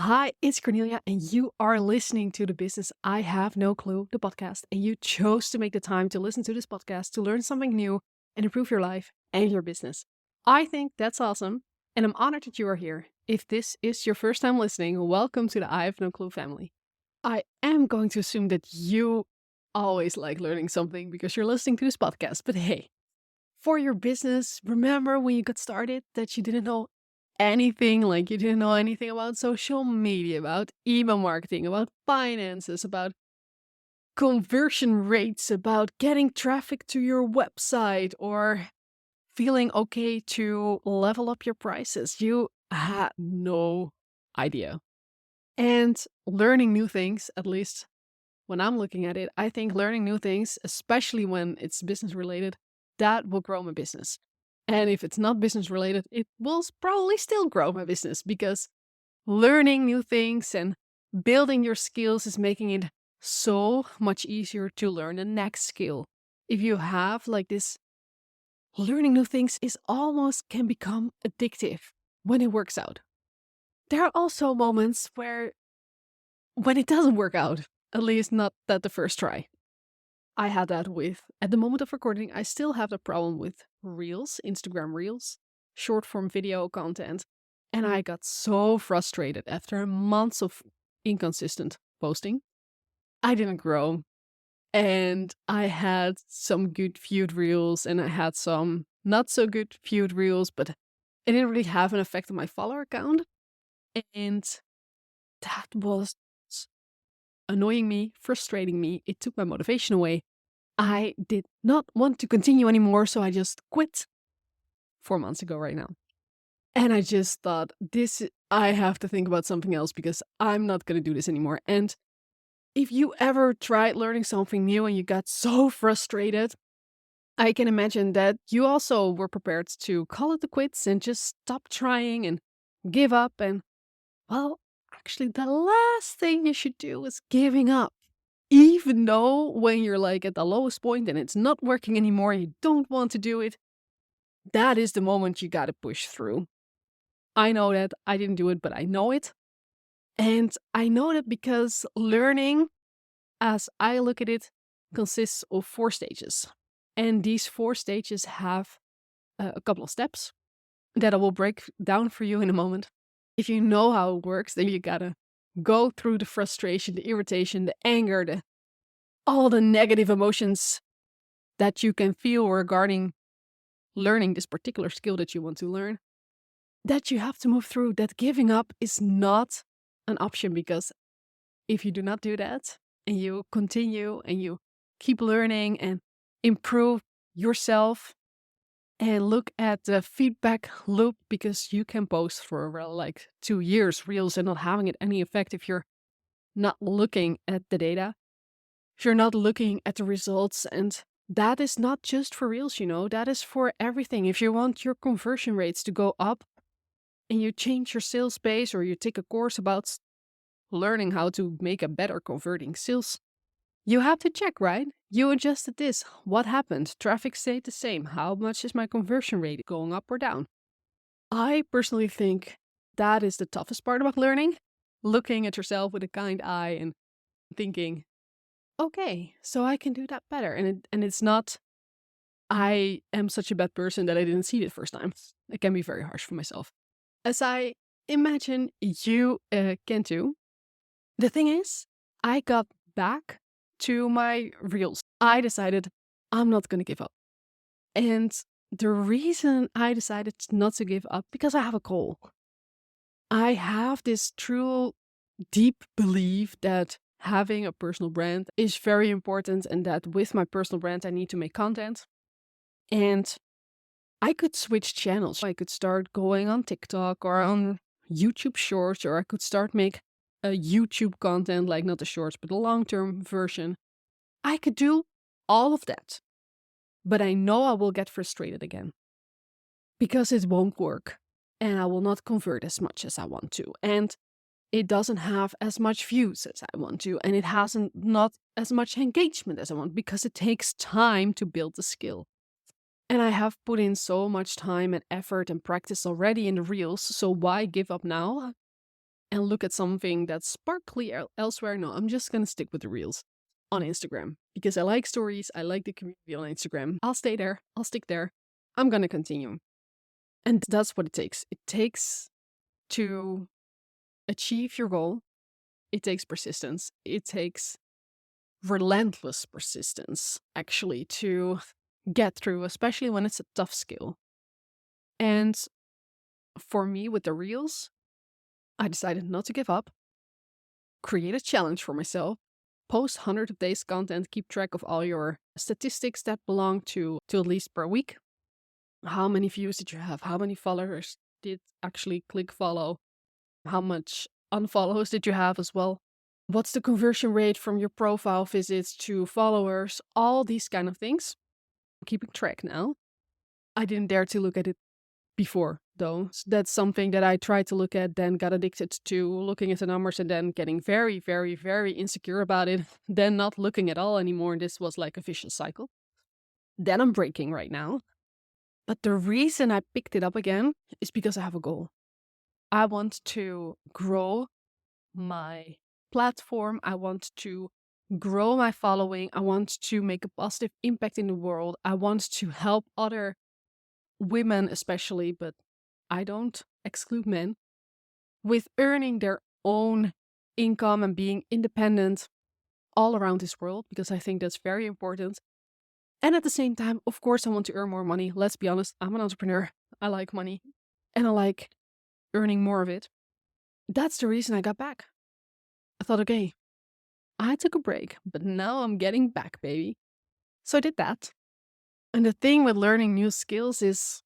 Hi, it's Cornelia, and you are listening to the Business I Have No Clue, the podcast. And you chose to make the time to listen to this podcast to learn something new and improve your life and your business. I think that's awesome, and I'm honored that you are here. If this is your first time listening, welcome to the I Have No Clue family. I am going to assume that you always like learning something because you're listening to this podcast, but hey, for your business, remember when you got started that you didn't know anything, like you didn't know anything about social media, about email marketing, about finances, about conversion rates, about getting traffic to your website, or feeling okay to level up your prices. You had no idea. And learning new things, at least when I'm looking at it, I think learning new things, especially when it's business related, that will grow my business. And if it's not business related, it will probably still grow my business because learning new things and building your skills is making it so much easier to learn the next skill. If you have like this, learning new things is almost can become addictive when it works out. There are also moments when it doesn't work out, at least not at the first try. I had that with, at the moment of recording, I still have the problem with Reels, Instagram Reels, short form video content. And I got so frustrated after months of inconsistent posting. I didn't grow. And I had some good viewed Reels and I had some not so good viewed Reels, but it didn't really have an effect on my follower count. And that was annoying me, frustrating me. It took my motivation away. I did not want to continue anymore, so I just quit 4 months ago right now. And I just thought, I have to think about something else because I'm not going to do this anymore. And if you ever tried learning something new and you got so frustrated, I can imagine that you also were prepared to call it quits and just stop trying and give up. And well, actually, the last thing you should do is giving up. Even though when you're like at the lowest point and it's not working anymore, you don't want to do it, that is the moment you gotta push through. I know that I didn't do it, but I know it. And I know that because learning, as I look at it, consists of 4 stages. And these 4 stages have a couple of steps that I will break down for you in a moment. If you know how it works, then you gotta go through the frustration, the irritation, the anger, all the negative emotions that you can feel regarding learning this particular skill that you want to learn, that you have to move through, that giving up is not an option because if you do not do that and you continue and you keep learning and improve yourself and look at the feedback loop, because you can post for like 2 years reels and not having it any effect if you're not looking at the data, if you're not looking at the results. And that is not just for reels, that is for everything. If you want your conversion rates to go up and you change your sales page or you take a course about learning how to make a better converting sales, you have to check, right? You adjusted this. What happened? Traffic stayed the same. How much is my conversion rate going up or down? I personally think that is the toughest part about learning. Looking at yourself with a kind eye and thinking, okay, so I can do that better. And it's not, I am such a bad person that I didn't see it the first time. It can be very harsh for myself. As I imagine you can too. The thing is, I got back to my reels. I decided I'm not going to give up. And the reason I decided not to give up, because I have a goal. I have this true deep belief that having a personal brand is very important and that with my personal brand, I need to make content. And I could switch channels. I could start going on TikTok or on YouTube Shorts, or I could start make a YouTube content, like not the shorts, but the long-term version. I could do all of that. But I know I will get frustrated again because it won't work and I will not convert as much as I want to. And it doesn't have as much views as I want to. And it hasn't not as much engagement as I want because it takes time to build the skill. And I have put in so much time and effort and practice already in the reels, so why give up now? and look at something that's sparkly elsewhere. No, I'm just going to stick with the reels on Instagram because I like stories. I like the community on Instagram. I'll stay there. I'll stick there. I'm going to continue. And that's what it takes. It takes to achieve your goal. It takes persistence. It takes relentless persistence, actually, to get through, especially when it's a tough skill. And for me, with the reels, I decided not to give up, create a challenge for myself, post 100 of days content, keep track of all your statistics that belong to at least per week. How many views did you have? How many followers did actually click follow? How much unfollows did you have as well? What's the conversion rate from your profile visits to followers? All these kind of things. I'm keeping track now. I didn't dare to look at it before, though. So that's something that I tried to look at, then got addicted to looking at the numbers and then getting very, very, very insecure about it, then not looking at all anymore. This was like a vicious cycle. Then I'm breaking right now. But the reason I picked it up again is because I have a goal. I want to grow my platform. I want to grow my following. I want to make a positive impact in the world. I want to help other women especially, but I don't exclude men, with earning their own income and being independent all around this world, because I think that's very important. And at the same time, of course, I want to earn more money. Let's be honest, I'm an entrepreneur. I like money and I like earning more of it. That's the reason I got back. I thought, okay, I took a break, but now I'm getting back, baby. So I did that. And the thing with learning new skills is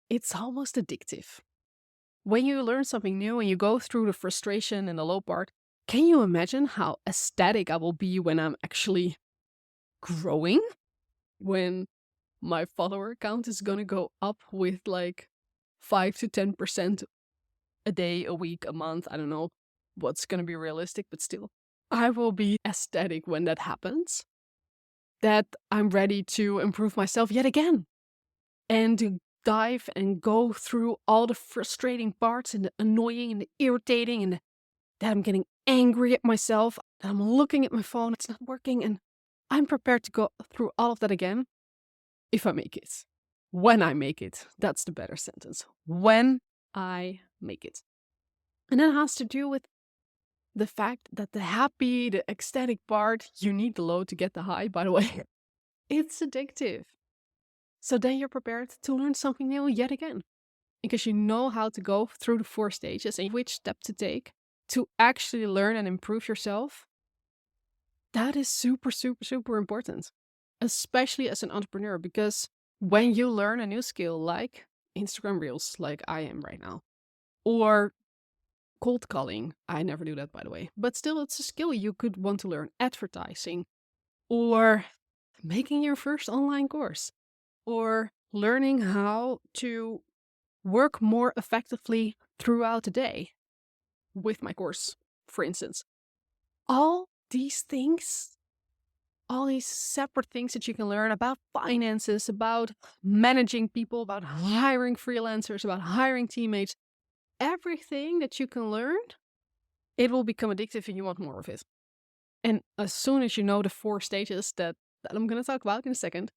it's almost addictive. When you learn something new and you go through the frustration and the low part, can you imagine how ecstatic I will be when I'm actually growing? When my follower count is gonna go up with like 5 to 10% a day, a week, a month. I don't know what's gonna be realistic, but still, I will be ecstatic when that happens. That I'm ready to improve myself yet again and to dive and go through all the frustrating parts and the annoying and the irritating and that I'm getting angry at myself. That I'm looking at my phone, it's not working, and I'm prepared to go through all of that again if I make it. When I make it. That's the better sentence. When I make it. And that has to do with the fact that the happy, the ecstatic part, you need the low to get the high, by the way. It's addictive. So then you're prepared to learn something new yet again. Because you know how to go through the 4 stages and which step to take to actually learn and improve yourself. That is super, super, super important. Especially as an entrepreneur, because when you learn a new skill like Instagram Reels, like I am right now, or cold calling, I never do that, by the way, but still it's a skill you could want to learn, advertising, or making your first online course, or learning how to work more effectively throughout the day with my course, for instance. All these things, all these separate things that you can learn about finances, about managing people, about hiring freelancers, about hiring teammates, everything that you can learn, it will become addictive and you want more of it. And as soon as you know the 4 stages that I'm going to talk about in a second,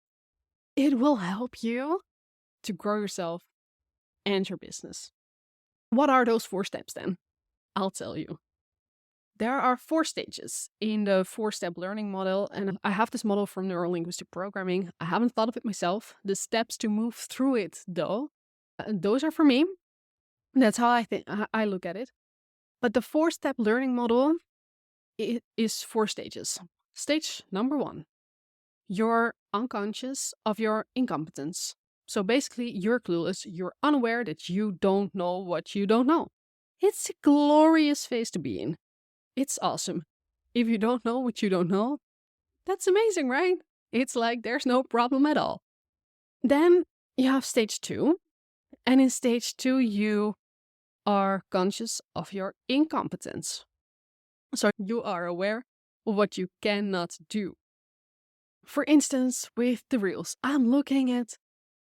it will help you to grow yourself and your business. What are those 4 steps then? I'll tell you. There are 4 stages in the 4-step learning model, and I have this model from neurolinguistic programming. I haven't thought of it myself. The steps to move through it, though, those are for me. That's how I look at it. But the 4-step learning model is 4 stages. Stage number 1, you're unconscious of your incompetence. So basically, you're clueless. You're unaware that you don't know what you don't know. It's a glorious phase to be in. It's awesome. If you don't know what you don't know, that's amazing, right? It's like there's no problem at all. Then you have stage 2. And in stage 2, you are conscious of your incompetence. So you are aware of what you cannot do. For instance, with the Reels, I'm looking at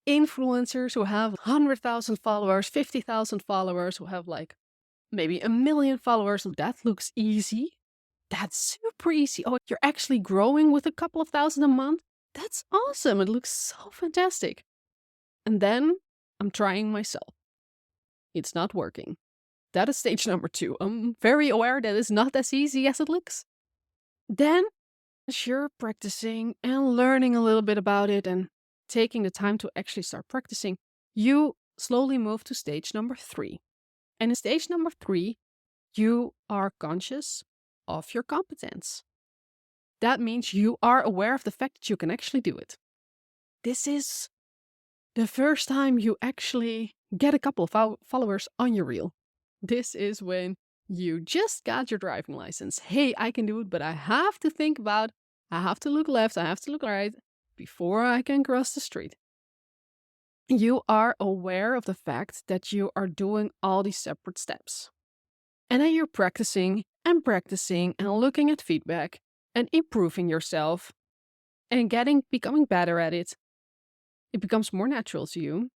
influencers who have 100,000 followers, 50,000 followers, who have like maybe 1 million followers. That looks easy. That's super easy. Oh, you're actually growing with a couple of thousand a month? That's awesome. It looks so fantastic. And then I'm trying myself. It's not working. That is stage number 2. I'm very aware that it's not as easy as it looks. Then, as you're practicing and learning a little bit about it and taking the time to actually start practicing, you slowly move to stage number 3. And in stage number 3, you are conscious of your competence. That means you are aware of the fact that you can actually do it. This is the first time you actually get a couple of followers on your reel. This is when you just got your driving license. Hey, I can do it, but I have to think about, I have to look left, I have to look right before I can cross the street. You are aware of the fact that you are doing all these separate steps. And then you're practicing and looking at feedback and improving yourself and becoming better at it. It becomes more natural to you.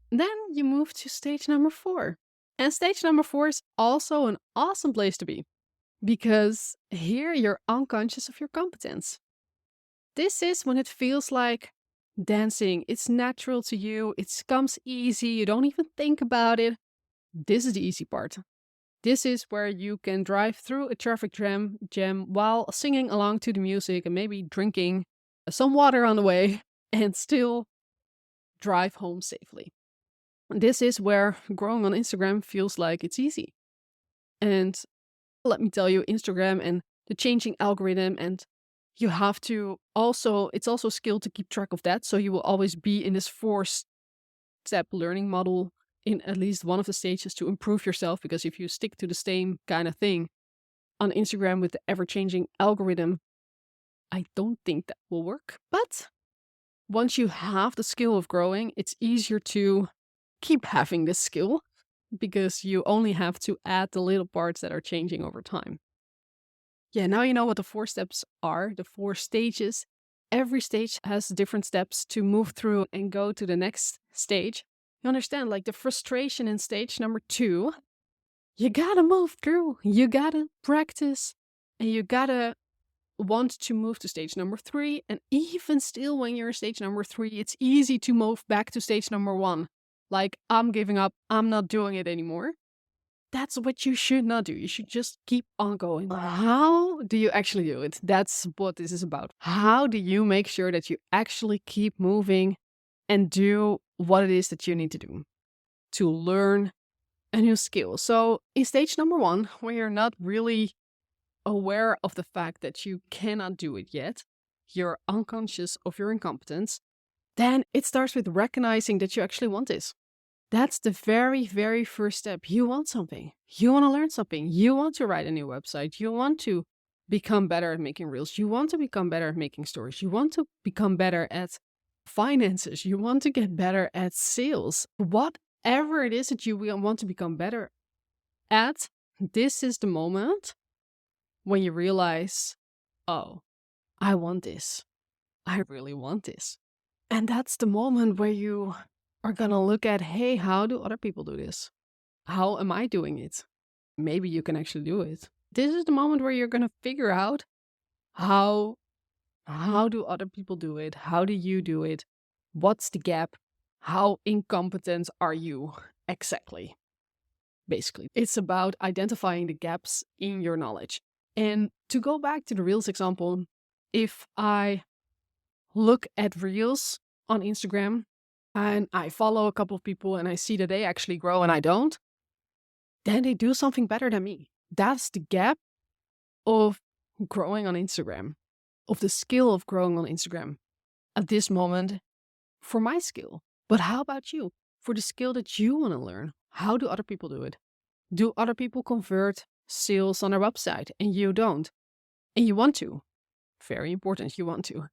Then you move to stage number 4. And stage number 4 is also an awesome place to be, because here you're unconscious of your competence. This is when it feels like dancing. It's natural to you. It comes easy. You don't even think about it. This is the easy part. This is where you can drive through a traffic jam while singing along to the music and maybe drinking some water on the way and still drive home safely. This is where growing on Instagram feels like it's easy. And let me tell you, Instagram and the changing algorithm, and you have to it's also a skill to keep track of that. So you will always be in this 4-step learning model in at least one of the stages to improve yourself. Because if you stick to the same kind of thing on Instagram with the ever-changing algorithm, I don't think that will work. But once you have the skill of growing, it's easier to keep having this skill because you only have to add the little parts that are changing over time. Yeah, now you know what the 4 steps are, the 4 stages. Every stage has different steps to move through and go to the next stage. You understand, like the frustration in stage number 2, you gotta move through, you gotta practice, and you gotta want to move to stage number 3. And even still, when you're in stage number 3, it's easy to move back to stage number 1. Like, I'm giving up, I'm not doing it anymore. That's what you should not do. You should just keep on going. How do you actually do it? That's what this is about. How do you make sure that you actually keep moving and do what it is that you need to do to learn a new skill? So in stage number 1, where you're not really aware of the fact that you cannot do it yet, you're unconscious of your incompetence, then it starts with recognizing that you actually want this. That's the very, very first step. You want something. You want to learn something. You want to write a new website. You want to become better at making reels. You want to become better at making stories. You want to become better at finances. You want to get better at sales. Whatever it is that you want to become better at, this is the moment when you realize, oh, I want this. I really want this. And that's the moment where you are going to look at, hey, how do other people do this? How am I doing it? Maybe you can actually do it. This is the moment where you're going to figure out how do other people do it? How do you do it? What's the gap? How incompetent are you exactly? Basically, it's about identifying the gaps in your knowledge. And to go back to the Reels example, if I look at Reels on Instagram and I follow a couple of people and I see that they actually grow and I don't, then they do something better than me. That's the gap of growing on Instagram, of the skill of growing on Instagram at this moment for my skill. But how about you? For the skill that you want to learn, how do other people do it? Do other people convert sales on their website and you don't? And you want to. Very important, you want to.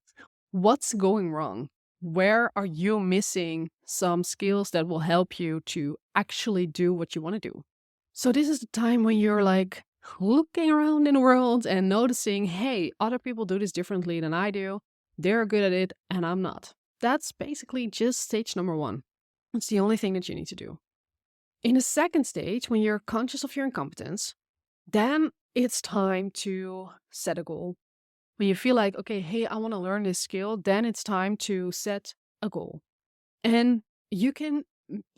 What's going wrong? Where are you missing some skills that will help you to actually do what you want to do? So this is the time when you're like looking around in the world and noticing, hey, other people do this differently than I do. They're good at it and I'm not. That's basically just stage number 1. It's the only thing that you need to do. In the second stage, when you're conscious of your incompetence, then it's time to set a goal. When you feel like, okay, hey, I want to learn this skill, then it's time to set a goal. And you can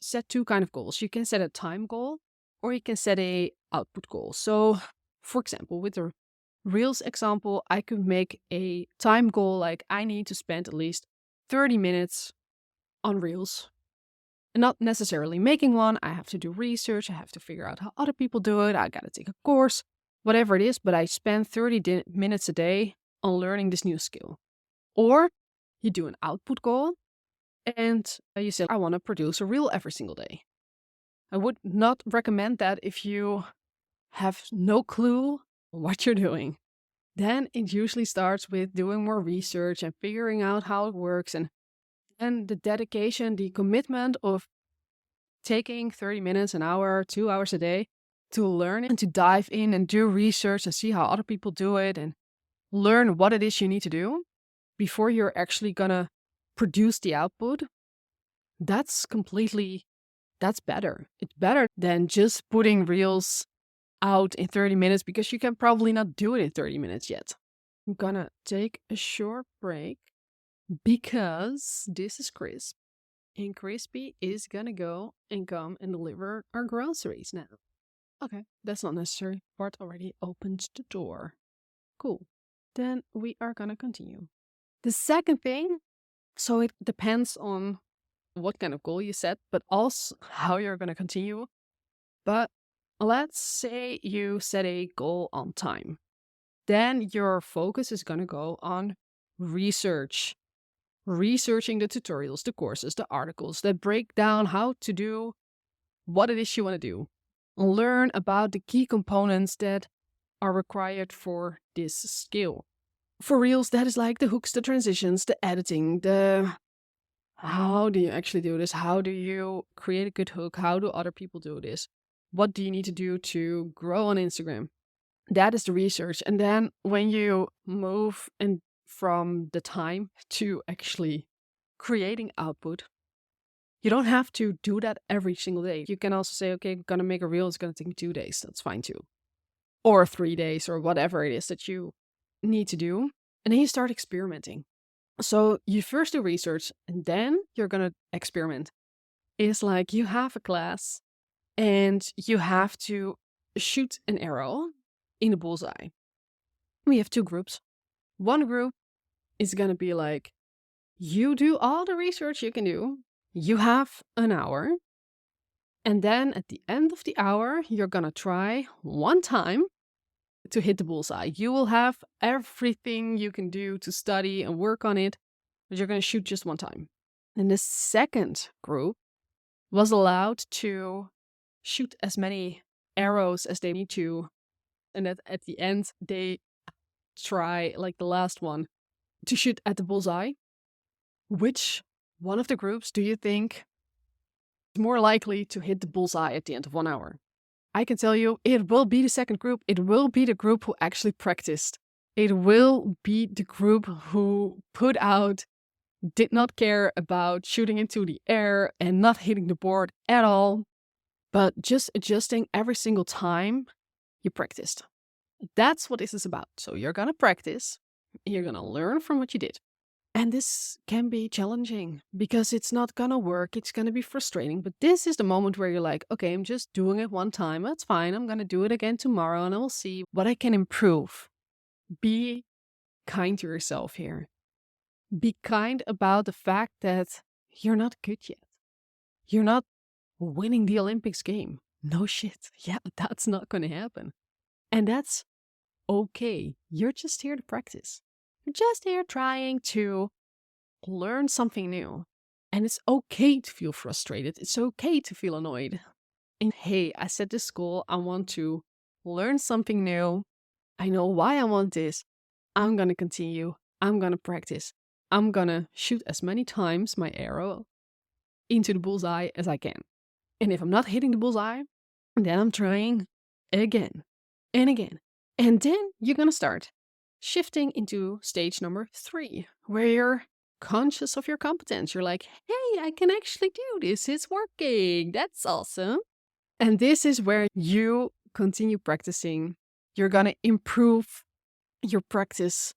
set two kind of goals. You can set a time goal or you can set a output goal. So for example, with the Reels example, I could make a time goal like I need to spend at least 30 minutes on Reels. And not necessarily making one. I have to do research. I have to figure out how other people do it. I got to take a course, whatever it is. But I spend 30 minutes a day on learning this new skill. Or you do an output goal and you say, I want to produce a reel every single day. I would not recommend that if you have no clue what you're doing. Then it usually starts with doing more research and figuring out how it works. And then the dedication, the commitment of taking 30 minutes, an hour, 2 hours a day to learn and to dive in and do research and see how other people do it and learn what it is you need to do before you're actually gonna produce the output. That's better. It's better than just putting reels out in 30 minutes because you can probably not do it in 30 minutes yet. I'm gonna take a short break because this is Crisp. And Crispy is gonna go and come and deliver our groceries now. Okay, that's not necessary. Bart already opened the door. Cool. Then we are gonna continue. The second thing, so it depends on what kind of goal you set, but also how you're gonna continue. But let's say you set a goal on time. Then your focus is gonna go on research. Researching the tutorials, the courses, the articles that break down how to do what it is you want to do. Learn about the key components that are required for this skill. For Reels, that is like the hooks, the transitions, the editing, how do you actually do this? How do you create a good hook? How do other people do this? What do you need to do to grow on Instagram? That is the research. And then when you move and from the time to actually creating output, you don't have to do that every single day. You can also say, okay, I'm going to make a reel. It's going to take me 2 days. That's fine too. Or 3 days or whatever it is that you need to do. And then you start experimenting. So you first do research and then you're going to experiment. It's like you have a class and you have to shoot an arrow in the bullseye. We have 2 groups. One group is going to be like, you do all the research you can do. You have an hour. And then at the end of the hour, you're going to try one time to hit the bullseye. You will have everything you can do to study and work on it, but you're going to shoot just one time. And the second group was allowed to shoot as many arrows as they need to. And at the end, they try, like the last one, to shoot at the bullseye. Which one of the groups do you think is more likely to hit the bullseye at the end of 1 hour? I can tell you, it will be the second group. It will be the group who actually practiced. It will be the group who put out, did not care about shooting into the air and not hitting the board at all, but just adjusting every single time you practiced. That's what this is about. So you're going to practice. You're going to learn from what you did. And this can be challenging because it's not going to work. It's going to be frustrating. But this is the moment where you're like, okay, I'm just doing it one time. That's fine. I'm going to do it again tomorrow and I will see what I can improve. Be kind to yourself here. Be kind about the fact that you're not good yet. You're not winning the Olympics game. No shit. Yeah, that's not going to happen. And that's okay. You're just here to practice. You're just here trying to learn something new. And it's okay to feel frustrated. It's okay to feel annoyed. And hey, I set this goal. I want to learn something new. I know why I want this. I'm going to continue. I'm going to practice. I'm going to shoot as many times my arrow into the bullseye as I can. And if I'm not hitting the bullseye, then I'm trying again and again. And then you're going to start shifting into stage number 3, where you're conscious of your competence. You're like, hey, I can actually do this. It's working. That's awesome. And this is where you continue practicing. You're going to improve your practice.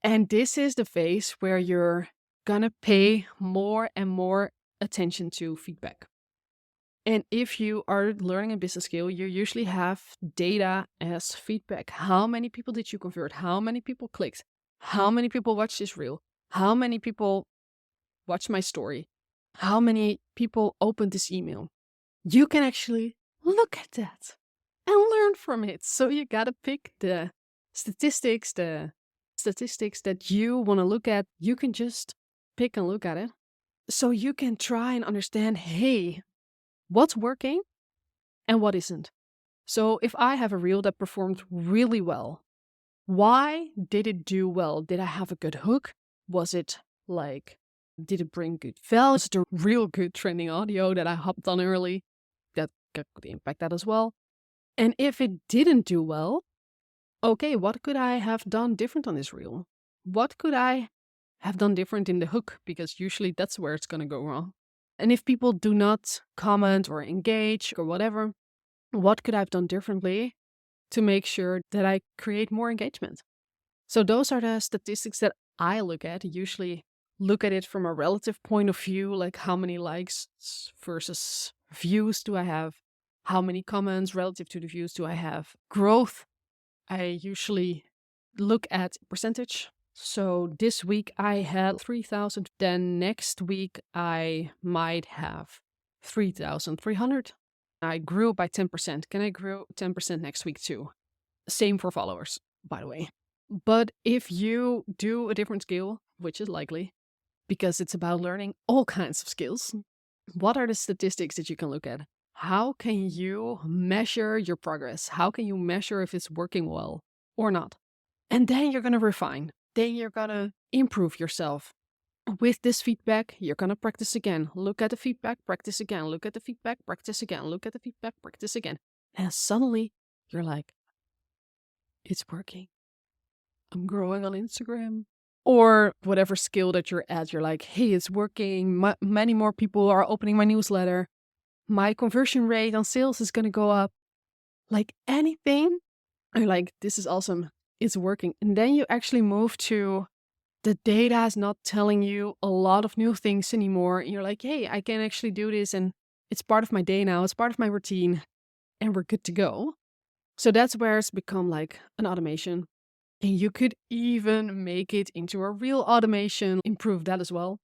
And this is the phase where you're going to pay more and more attention to feedback. And if you are learning a business skill, you usually have data as feedback. How many people did you convert? How many people clicked? How many people watched this reel? How many people watched my story? How many people opened this email? You can actually look at that and learn from it. So you gotta pick the statistics that you want to look at. You can just pick and look at it. So you can try and understand, hey, what's working and what isn't. So if I have a reel that performed really well, why did it do well? Did I have a good hook? Was it like, did it bring good value? Was it a real good trending audio that I hopped on early? That could impact that as well. And if it didn't do well, okay, what could I have done different on this reel? What could I have done different in the hook? Because usually that's where it's going to go wrong. And if people do not comment or engage or whatever, what could I have done differently to make sure that I create more engagement? So those are the statistics that I look at. Usually look at it from a relative point of view, like how many likes versus views do I have? How many comments relative to the views do I have? Growth, I usually look at percentage. So this week I had 3,000. Then next week I might have 3,300. I grew by 10%. Can I grow 10% next week too? Same for followers, by the way. But if you do a different skill, which is likely, because it's about learning all kinds of skills, what are the statistics that you can look at? How can you measure your progress? How can you measure if it's working well or not? And then you're going to refine. Then you're going to improve yourself. With this feedback, you're going to practice again. Look at the feedback, practice again. Look at the feedback, practice again. Look at the feedback, practice again. And suddenly you're like, it's working. I'm growing on Instagram. Or whatever skill that you're at, you're like, hey, it's working. Many more people are opening my newsletter. My conversion rate on sales is going to go up. Like anything, you're like, this is awesome. It's working. And then you actually move to the data is not telling you a lot of new things anymore. And you're like, hey, I can actually do this. And it's part of my day now. It's part of my routine. And we're good to go. So that's where it's become like an automation. And you could even make it into a real automation, improve that as well.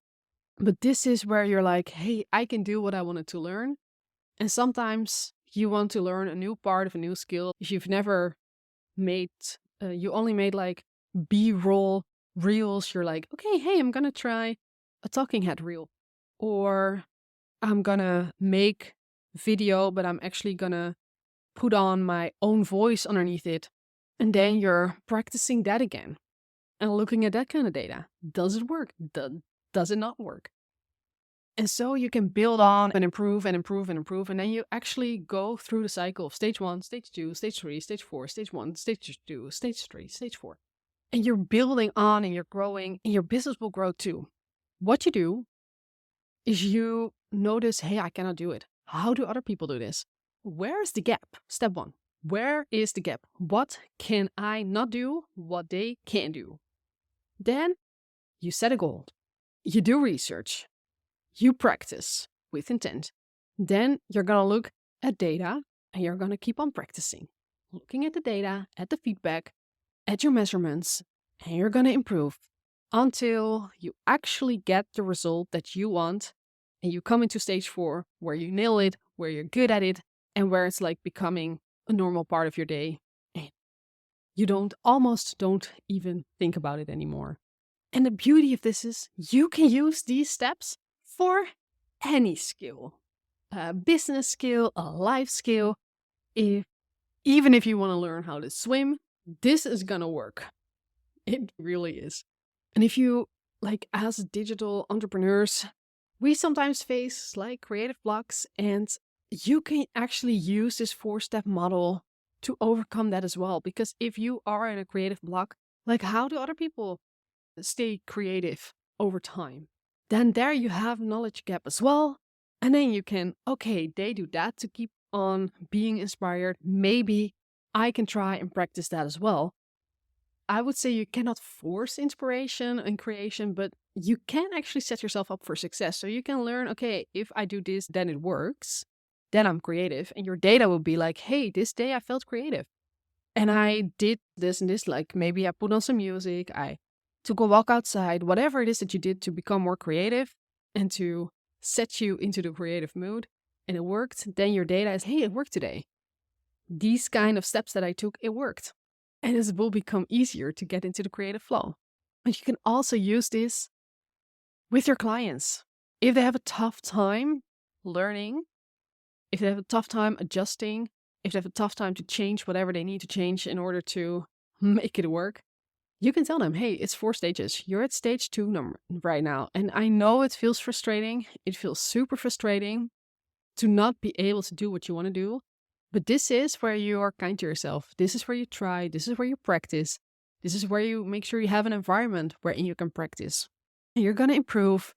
But this is where you're like, hey, I can do what I wanted to learn. And sometimes you want to learn a new part of a new skill. If you've never made, you only made like B-roll reels, you're like, okay, hey, I'm going to try a talking head reel. Or I'm going to make video, but I'm actually going to put on my own voice underneath it. And then you're practicing that again and looking at that kind of data. Does it work? Does it not work? And so you can build on and improve and improve and improve. And then you actually go through the cycle of stage 1, stage 2, stage 3, stage 4, stage 1, stage 2, stage 3, stage 4. And you're building on and you're growing and your business will grow too. What you do is you notice, hey, I cannot do it. How do other people do this? Where is the gap? Step 1. Where is the gap? What can I not do? What they can do? Then you set a goal. You do research. You practice with intent. Then you're going to look at data and you're going to keep on practicing. Looking at the data, at the feedback, at your measurements, and you're going to improve until you actually get the result that you want. And you come into stage 4 where you nail it, where you're good at it, and where it's like becoming a normal part of your day. And you almost don't even think about it anymore. And the beauty of this is you can use these steps for any skill, a business skill, a life skill. Even if you want to learn how to swim, this is going to work. It really is. And if you, like as digital entrepreneurs, we sometimes face like creative blocks, and you can actually use this 4-step model to overcome that as well. Because if you are in a creative block, like how do other people stay creative over time? Then there you have knowledge gap as well. And then you can, okay, they do that to keep on being inspired, maybe I can try and practice that as well. I would say you cannot force inspiration and creation, but you can actually set yourself up for success. So you can learn, okay, if I do this, then it works. Then I'm creative. And your data will be like, hey, this day I felt creative. And I did this and this, like maybe I put on some music, I took a walk outside, whatever it is that you did to become more creative and to set you into the creative mood. And it worked. Then your data is, hey, it worked today. These kind of steps that I took, it worked. And it will become easier to get into the creative flow. And you can also use this with your clients. If they have a tough time learning, if they have a tough time adjusting, if they have a tough time to change whatever they need to change in order to make it work, you can tell them, hey, it's 4 stages. You're at stage 2 right now. And I know it feels frustrating. It feels super frustrating to not be able to do what you want to do. But this is where you are kind to yourself. This is where you try. This is where you practice. This is where you make sure you have an environment wherein you can practice. And you're going to improve.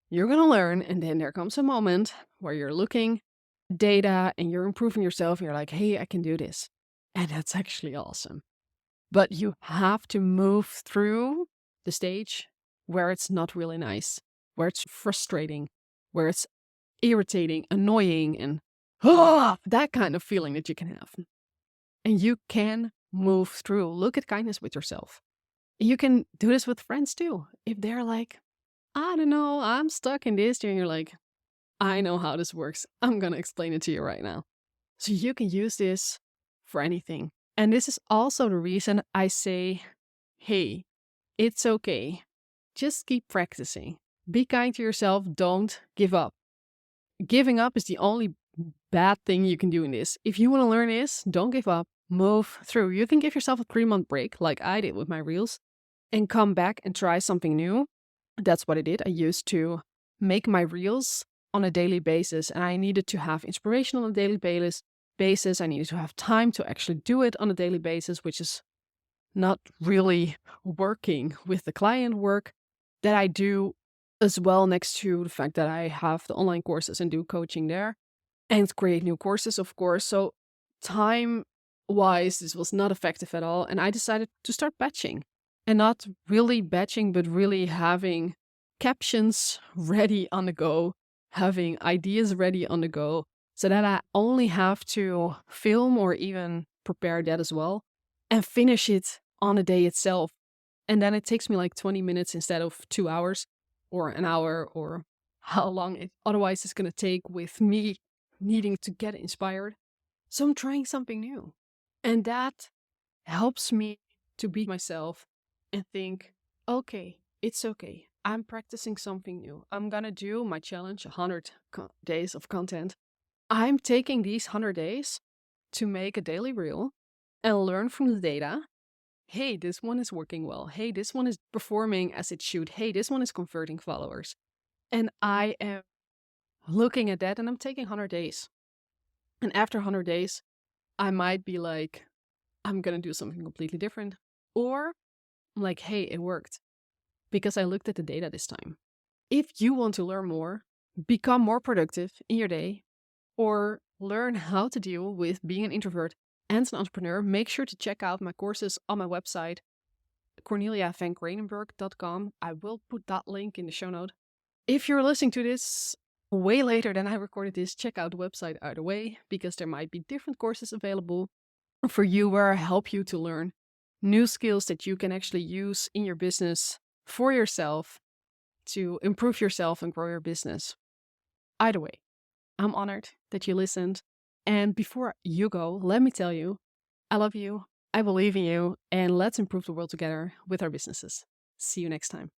You're going to learn. And then there comes a moment where you're looking at data and you're improving yourself. And you're like, hey, I can do this. And that's actually awesome. But you have to move through the stage where it's not really nice, where it's frustrating, where it's irritating, annoying, and that kind of feeling that you can have. And you can move through. Look at kindness with yourself. You can do this with friends too. If they're like, I don't know, I'm stuck in this, and you're like, I know how this works. I'm going to explain it to you right now. So you can use this for anything. And this is also the reason I say, hey, it's okay. Just keep practicing. Be kind to yourself. Don't give up. Giving up is the only bad thing you can do in this. If you want to learn this, don't give up. Move through. You can give yourself a 3-month break, like I did with my reels, and come back and try something new. That's what I did. I used to make my reels on a daily basis, and I needed to have inspiration on a daily basis. I needed to have time to actually do it on a daily basis, which is not really working with the client work that I do as well, next to the fact that I have the online courses and do coaching there and create new courses, of course. So time-wise, this was not effective at all. And I decided to start batching, and not really batching, but really having captions ready on the go, having ideas ready on the go, so that I only have to film or even prepare that as well and finish it on the day itself. And then it takes me like 20 minutes instead of 2 hours or an hour, or how long it otherwise is going to take with me needing to get inspired. So I'm trying something new. And that helps me to be myself and think, okay, it's okay. I'm practicing something new. I'm going to do my challenge, 100 days of content. I'm taking these 100 days to make a daily reel and learn from the data. Hey, this one is working well. Hey, this one is performing as it should. Hey, this one is converting followers. And I am looking at that, and I'm taking 100 days. And after 100 days, I might be like, I'm going to do something completely different. Or I'm like, hey, it worked because I looked at the data this time. If you want to learn more, become more productive in your day, or learn how to deal with being an introvert and an entrepreneur, make sure to check out my courses on my website, corneliavankranenburg.com. I will put that link in the show note. If you're listening to this way later than I recorded this, check out the website either way, because there might be different courses available for you where I help you to learn new skills that you can actually use in your business for yourself to improve yourself and grow your business. Either way, I'm honored that you listened. And before you go, let me tell you, I love you, I believe in you, and let's improve the world together with our businesses. See you next time.